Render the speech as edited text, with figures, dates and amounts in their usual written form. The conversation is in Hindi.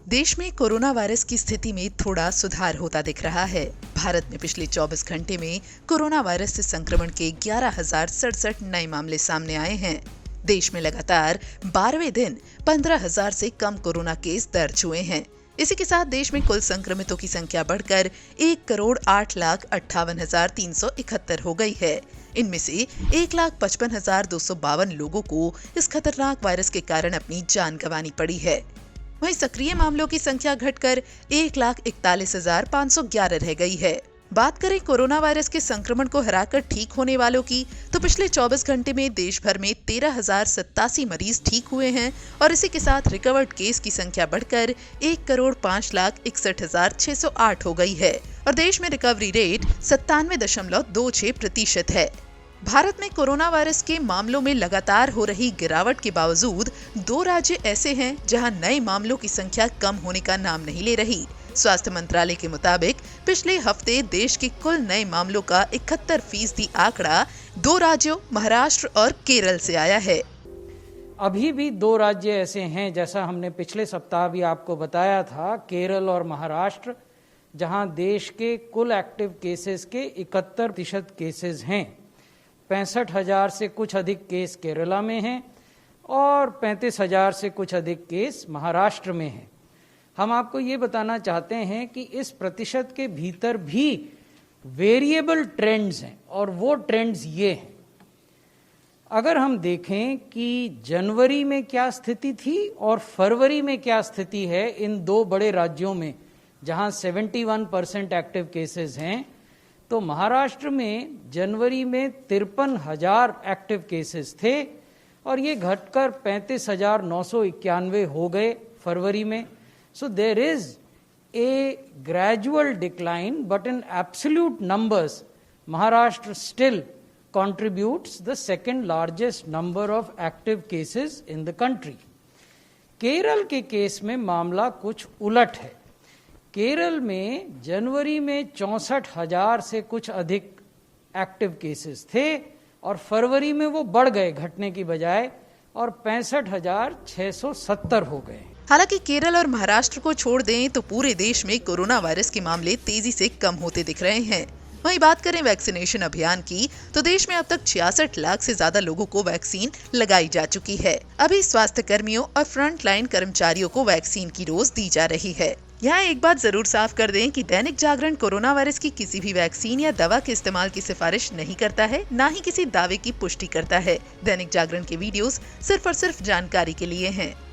देश में कोरोना वायरस की स्थिति में थोड़ा सुधार होता दिख रहा है। भारत में पिछले 24 घंटे में कोरोना वायरस से संक्रमण के 11,067 नए मामले सामने आए हैं। देश में लगातार 12वें दिन 15,000 से कम कोरोना केस दर्ज हुए हैं। इसी के साथ देश में कुल संक्रमितों की संख्या बढ़कर 1,08,58,371 हो गई है। इनमें से 1,55,252 लोगों को इस खतरनाक वायरस के कारण अपनी जान गंवानी पड़ी है। वहीं सक्रिय मामलों की संख्या घटकर 1,41,511 रह गई है। बात करें कोरोना वायरस के संक्रमण को हराकर ठीक होने वालों की, तो पिछले 24 घंटे में देश भर में 13,087 मरीज ठीक हुए हैं और इसी के साथ रिकवर्ड केस की संख्या बढ़कर 1,05,61,608 हो गई है और देश में रिकवरी रेट 97.26% है। भारत में कोरोना वायरस के मामलों में लगातार हो रही गिरावट के बावजूद 2 राज्य ऐसे हैं जहां नए मामलों की संख्या कम होने का नाम नहीं ले रही। स्वास्थ्य मंत्रालय के मुताबिक पिछले हफ्ते देश के कुल नए मामलों का 71% आंकड़ा 2 राज्यों महाराष्ट्र और केरल से आया है। अभी भी 2 राज्य ऐसे हैं, जैसा हमने पिछले सप्ताह भी आपको बताया था, केरल और महाराष्ट्र, जहां देश के कुल एक्टिव केसेस के 71% केसेस हैं। 65,000 से कुछ अधिक केस केरला में हैं और 35,000 से कुछ अधिक केस महाराष्ट्र में हैं। हम आपको ये बताना चाहते हैं कि इस प्रतिशत के भीतर भी वेरिएबल ट्रेंड्स हैं और वो ट्रेंड्स ये हैं। अगर हम देखें कि जनवरी में क्या स्थिति थी और फरवरी में क्या स्थिति है इन 2 बड़े राज्यों में जहां 71% एक्टिव केसेस हैं, तो महाराष्ट्र में जनवरी में 53,000 एक्टिव केसेस थे और ये घटकर 35,991 हो गए फरवरी में। So there is a gradual decline, but in absolute numbers, Maharashtra still contributes the second largest number of active cases in the country. Kerala के केस में मामला कुछ उलट है। केरल में जनवरी में 64,000 से कुछ अधिक एक्टिव केसेस थे और फरवरी में वो बढ़ गए घटने की बजाय और 65,670 हो गए। हालांकि केरल और महाराष्ट्र को छोड़ दें तो पूरे देश में कोरोना वायरस के मामले तेजी से कम होते दिख रहे हैं। वहीं बात करें वैक्सीनेशन अभियान की, तो देश में अब तक 66 लाख से ज्यादा लोगों को वैक्सीन लगाई जा चुकी है। अभी स्वास्थ्य कर्मियों और फ्रंट लाइन कर्मचारियों को वैक्सीन की डोज दी जा रही है। यहाँ एक बात जरूर साफ कर दें कि दैनिक जागरण कोरोना वायरस की किसी भी वैक्सीन या दवा के इस्तेमाल की सिफारिश नहीं करता है, न ही किसी दावे की पुष्टि करता है। दैनिक जागरण के वीडियोस सिर्फ और सिर्फ जानकारी के लिए हैं।